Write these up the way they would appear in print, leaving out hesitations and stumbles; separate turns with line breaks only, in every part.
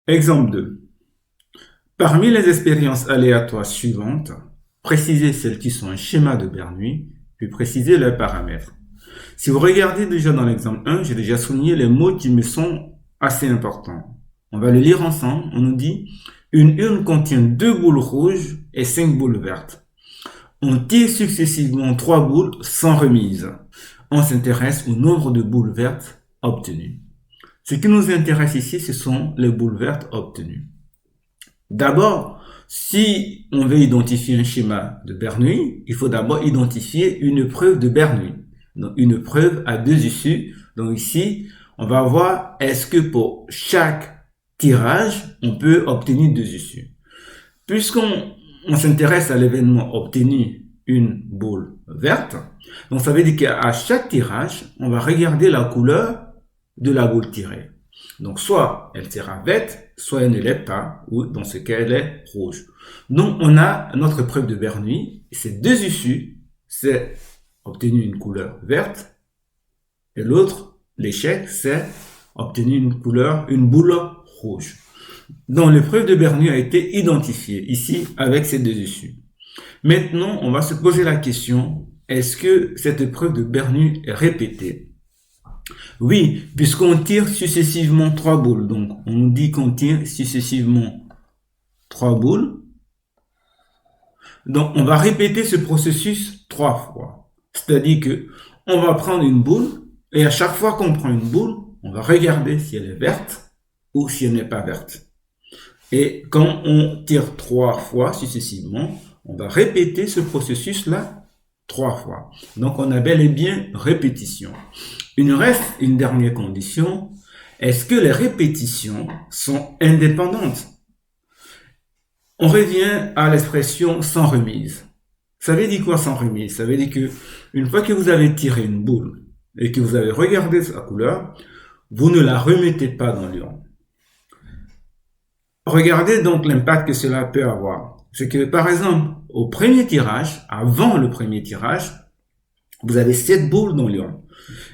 Exemple 2. Parmi les expériences aléatoires suivantes, précisez celles qui sont un schéma de Bernoulli, puis précisez leurs paramètres. Si vous regardez déjà dans l'exemple 1, j'ai déjà souligné les mots qui me sont assez importants. On va le lire ensemble. On nous dit une urne contient 2 boules rouges et 5 boules vertes. On tire successivement 3 boules sans remise. On s'intéresse au nombre de boules vertes obtenues. Ce qui nous intéresse ici, ce sont les boules vertes obtenues. D'abord, si on veut identifier un schéma de Bernoulli, il faut d'abord identifier une preuve de Bernoulli. Donc, une preuve à 2 issues. Donc ici, on va voir est-ce que pour chaque tirage, on peut obtenir 2 issues. Puisqu'on s'intéresse à l'événement obtenu une boule verte, donc ça veut dire qu'à chaque tirage, on va regarder la couleur de la boule tirée. Donc soit elle sera verte, soit elle ne l'est pas, ou dans ce cas elle est rouge. Donc on a notre preuve de Bernoulli, ces 2 issues, c'est obtenu une couleur verte, et l'autre, l'échec, c'est obtenu une boule rouge. Donc l'épreuve de Bernoulli a été identifiée ici avec ces 2 issues. Maintenant, on va se poser la question, est-ce que cette épreuve de Bernoulli est répétée? Oui, puisqu'on tire successivement 3 boules. Donc, on nous dit qu'on tire successivement 3 boules. Donc, on va répéter ce processus 3 fois. C'est-à-dire que on va prendre une boule et à chaque fois qu'on prend une boule, on va regarder si elle est verte ou si elle n'est pas verte. Et quand on tire 3 fois successivement, on va répéter ce processus-là 3 fois. Donc, on a bel et bien répétition. Il nous reste une dernière condition. Est-ce que les répétitions sont indépendantes? On revient à l'expression sans remise. Ça veut dire quoi sans remise? Ça veut dire que une fois que vous avez tiré une boule et que vous avez regardé sa couleur, vous ne la remettez pas dans l'urne. Regardez donc l'impact que cela peut avoir. C'est que par exemple, au premier tirage, avant le premier tirage, vous avez 7 boules dans l'urne.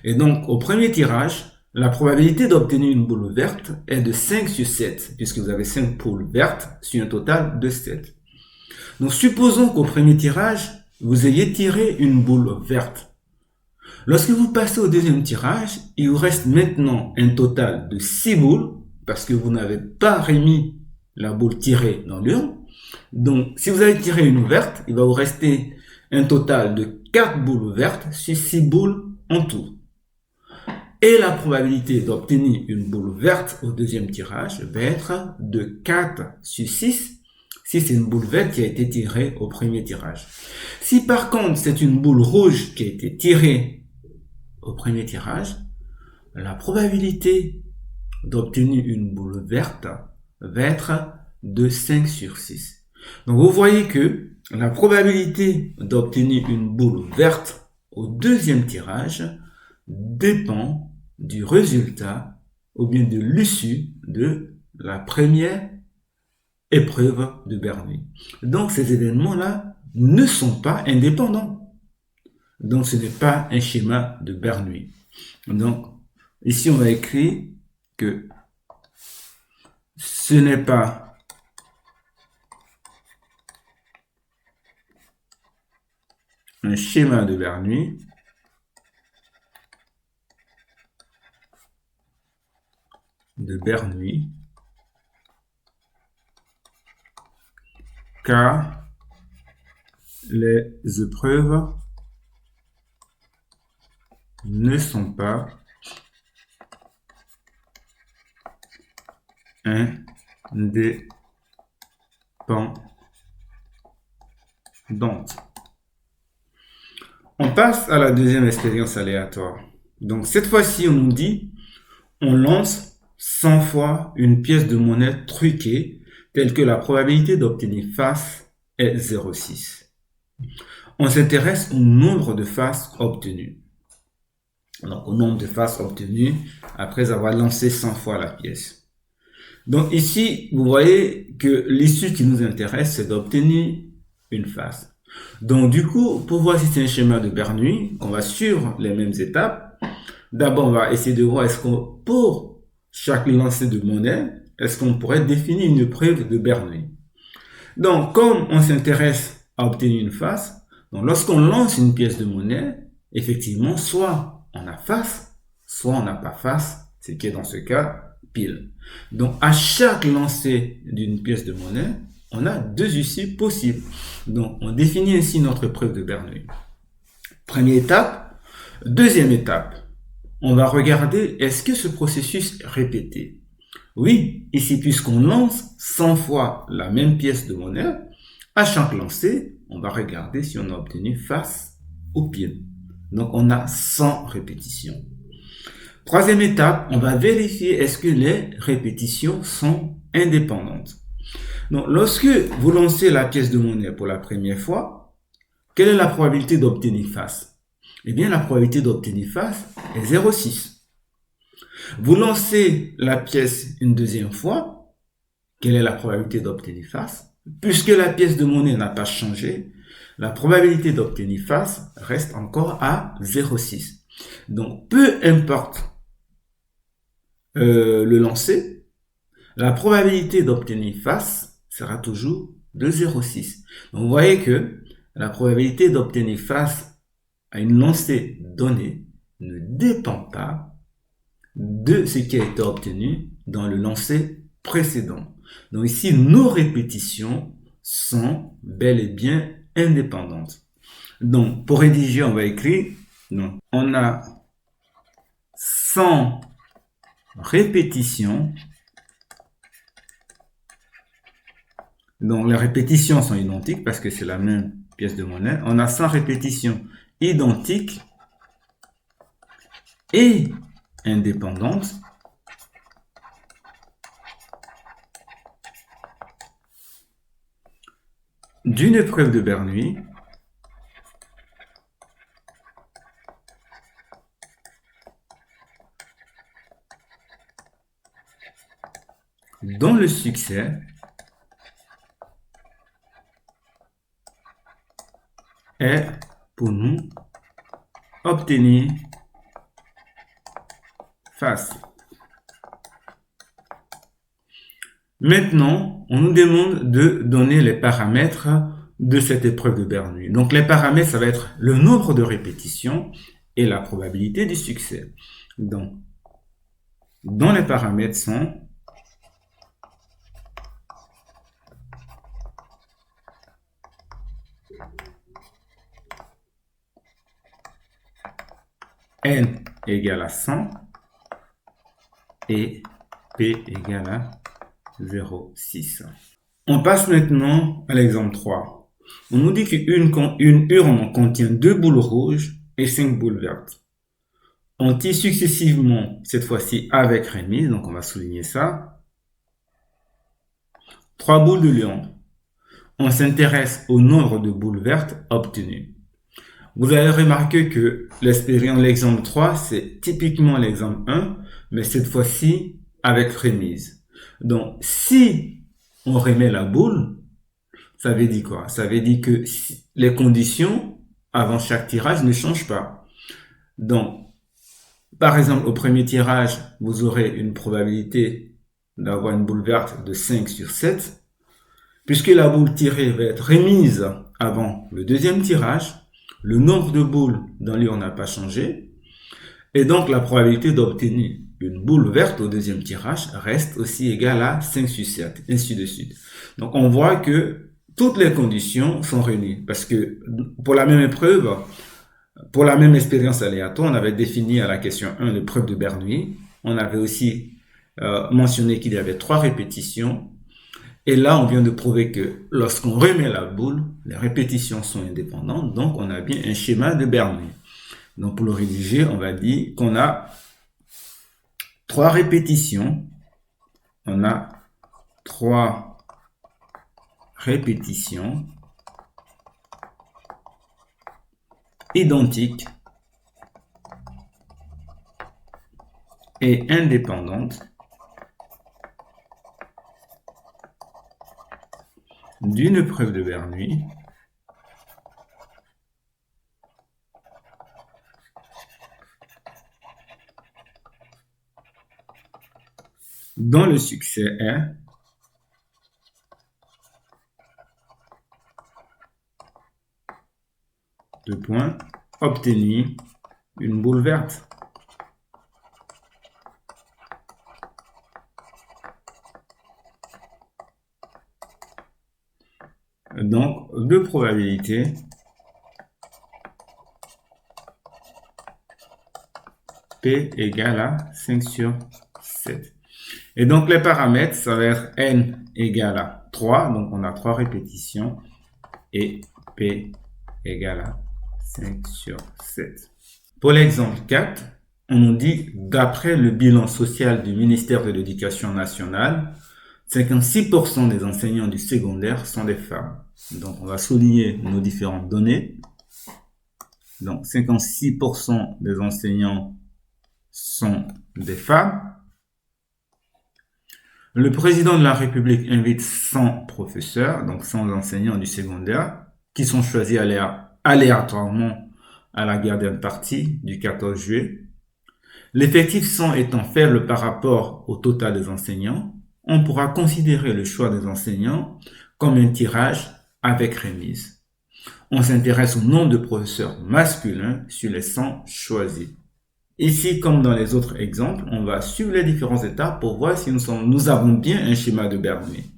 Et donc, au premier tirage, la probabilité d'obtenir une boule verte est de 5 sur 7, puisque vous avez 5 boules vertes sur un total de 7. Donc, supposons qu'au premier tirage, vous ayez tiré une boule verte. Lorsque vous passez au deuxième tirage, il vous reste maintenant un total de 6 boules, parce que vous n'avez pas remis la boule tirée dans l'urne. Donc, si vous avez tiré une verte, il va vous rester un total de 4 boules vertes sur 6 boules en tout. Et la probabilité d'obtenir une boule verte au deuxième tirage va être de 4 sur 6 si c'est une boule verte qui a été tirée au premier tirage. Si par contre c'est une boule rouge qui a été tirée au premier tirage, la probabilité d'obtenir une boule verte va être de 5 sur 6. Donc vous voyez que la probabilité d'obtenir une boule verte au deuxième tirage dépend du résultat ou bien de l'issue de la première épreuve de Bernoulli. Donc ces événements-là ne sont pas indépendants. Donc ce n'est pas un schéma de Bernoulli. Donc ici on va écrire que ce n'est pas un schéma de Bernoulli, car les épreuves ne sont pas indépendantes. On passe à la deuxième expérience aléatoire. Donc cette fois-ci, on nous dit, on lance 100 fois une pièce de monnaie truquée telle que la probabilité d'obtenir face est 0,6. On s'intéresse au nombre de faces obtenues. Donc au nombre de faces obtenues après avoir lancé 100 fois la pièce. Donc ici, vous voyez que l'issue qui nous intéresse, c'est d'obtenir une face. Donc du coup, pour voir si c'est un schéma de Bernoulli, on va suivre les mêmes étapes. D'abord, on va essayer de voir est-ce qu'on, pour chaque lancer de monnaie, est-ce qu'on pourrait définir une preuve de Bernoulli? Donc, comme on s'intéresse à obtenir une face, donc lorsqu'on lance une pièce de monnaie, effectivement, soit on a face, soit on n'a pas face, ce qui est dans ce cas pile. Donc, à chaque lancer d'une pièce de monnaie, on a deux issues possibles. Donc, on définit ainsi notre preuve de Bernoulli. Première étape. Deuxième étape, on va regarder est-ce que ce processus est répété. Oui, ici, puisqu'on lance 100 fois la même pièce de monnaie, à chaque lancer, on va regarder si on a obtenu face ou pile. Donc, on a 100 répétitions. Troisième étape, on va vérifier est-ce que les répétitions sont indépendantes. Donc, lorsque vous lancez la pièce de monnaie pour la première fois, quelle est la probabilité d'obtenir face? Eh bien, la probabilité d'obtenir face est 0,6. Vous lancez la pièce une deuxième fois, quelle est la probabilité d'obtenir face? Puisque la pièce de monnaie n'a pas changé, la probabilité d'obtenir face reste encore à 0,6. Donc, peu importe le lancer, la probabilité d'obtenir face sera toujours de 0,6. Donc, vous voyez que la probabilité d'obtenir face à une lancée donnée ne dépend pas de ce qui a été obtenu dans le lancer précédent. Donc ici, nos répétitions sont bel et bien indépendantes. Donc, pour rédiger, on va écrire, donc, on a 100 répétitions. Donc, les répétitions sont identiques parce que c'est la même pièce de monnaie. On a 100 répétitions identiques et indépendantes d'une épreuve de Bernoulli dont le succès est pour nous obtenir face. Maintenant, on nous demande de donner les paramètres de cette épreuve de Bernoulli. Donc les paramètres, ça va être le nombre de répétitions et la probabilité du succès. Donc, dont les paramètres sont n égale à 100 et p égale à 0,6. On passe maintenant à l'exemple 3. On nous dit qu'une urne contient 2 boules rouges et 5 boules vertes. On tire successivement, cette fois-ci avec remise, donc on va souligner ça. 3 boules de lion. On s'intéresse au nombre de boules vertes obtenues. Vous avez remarqué que l'exemple 3, c'est typiquement l'exemple 1, mais cette fois-ci avec remise. Donc, si on remet la boule, ça veut dire quoi? Ça veut dire que les conditions avant chaque tirage ne changent pas. Donc, par exemple, au premier tirage, vous aurez une probabilité d'avoir une boule verte de 5 sur 7. Puisque la boule tirée va être remise avant le deuxième tirage, le nombre de boules dans l'urne n'a pas changé. Et donc, la probabilité d'obtenir une boule verte au deuxième tirage reste aussi égale à 5 sur 7, ainsi de suite. Donc, on voit que toutes les conditions sont réunies. Parce que pour la même épreuve, pour la même expérience aléatoire, on avait défini à la question 1 l'épreuve de Bernoulli. On avait aussi mentionné qu'il y avait 3 répétitions. Et là, on vient de prouver que lorsqu'on remet la boule, les répétitions sont indépendantes. Donc, on a bien un schéma de Bernoulli. Donc, pour le rédiger, on va dire qu'on a 3 répétitions. On a 3 répétitions identiques et indépendantes d'une preuve de Bernoulli dont le succès est deux points, obtenir une boule verte. Donc, deux probabilités P égale à 5 sur 7. Et donc, les paramètres, ça va être N égale à 3. Donc, on a 3 répétitions. Et P égale à 5 sur 7. Pour l'exemple 4, on nous dit, d'après le bilan social du ministère de l'Éducation nationale, 56% des enseignants du secondaire sont des femmes. Donc, on va souligner nos différentes données. Donc, 56% des enseignants sont des femmes. Le président de la République invite 100 professeurs, donc 100 enseignants du secondaire, qui sont choisis aléatoirement à la garden party du 14 juillet. L'effectif 100 étant faible par rapport au total des enseignants, on pourra considérer le choix des enseignants comme un tirage avec remise. On s'intéresse au nombre de professeurs masculins sur les 100 choisis. Ici, comme dans les autres exemples, on va suivre les différentes étapes pour voir si nous avons bien un schéma de Bernoulli.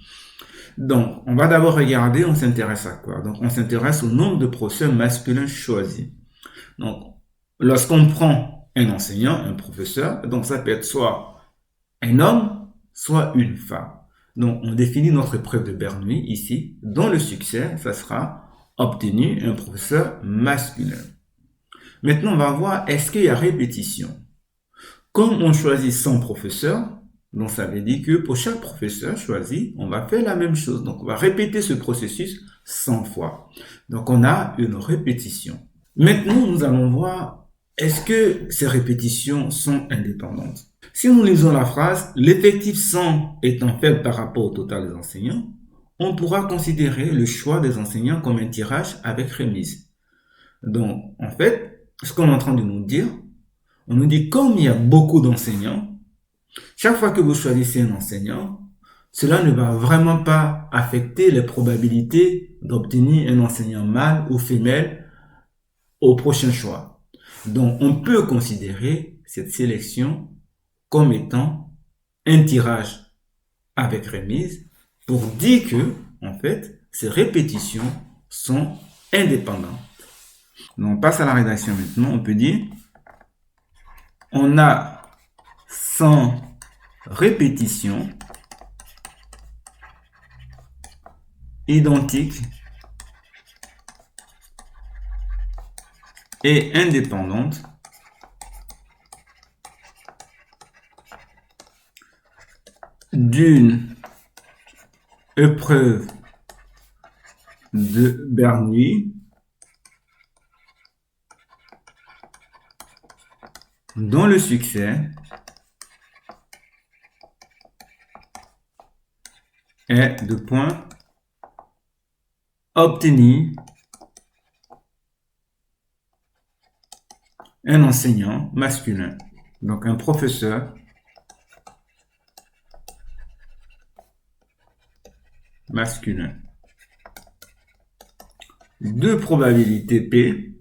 Donc, on va d'abord regarder, on s'intéresse à quoi? Donc, on s'intéresse au nombre de professeurs masculins choisis. Donc, lorsqu'on prend un enseignant, un professeur, donc ça peut être soit un homme, soit une femme. Donc, on définit notre épreuve de Bernoulli ici, dont le succès, ça sera obtenir un professeur masculin. Maintenant, on va voir, est-ce qu'il y a répétition? Comme on choisit 100 professeurs, donc ça veut dire que pour chaque professeur choisi, on va faire la même chose. Donc, on va répéter ce processus 100 fois. Donc, on a une répétition. Maintenant, nous allons voir, est-ce que ces répétitions sont indépendantes? Si nous lisons la phrase, l'effectif 100 étant faible par rapport au total des enseignants, on pourra considérer le choix des enseignants comme un tirage avec remise. Donc, en fait, ce qu'on est en train de nous dire, on nous dit comme il y a beaucoup d'enseignants, chaque fois que vous choisissez un enseignant, cela ne va vraiment pas affecter les probabilités d'obtenir un enseignant mâle ou femelle au prochain choix. Donc, on peut considérer cette sélection comme étant un tirage avec remise pour dire que, en fait, ces répétitions sont indépendantes. Donc, on passe à la rédaction maintenant. On peut dire, on a 100 répétitions identiques et indépendantes d'une épreuve de Bernoulli dont le succès est de points obtenir un enseignant masculin, donc un professeur masculin. Deux probabilités P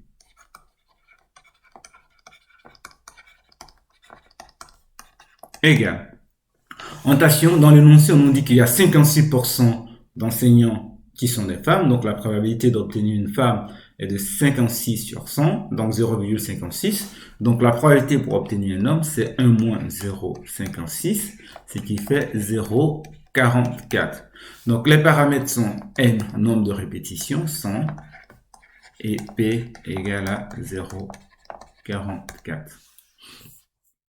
égale. Attention, dans l'énoncé, on nous dit qu'il y a 56% d'enseignants qui sont des femmes, donc la probabilité d'obtenir une femme est de 56 sur 100, donc 0,56. Donc la probabilité pour obtenir un homme, c'est 1 moins 0,56, ce qui fait 0,44. Donc les paramètres sont N, nombre de répétitions, 100, et P égale à 0,44.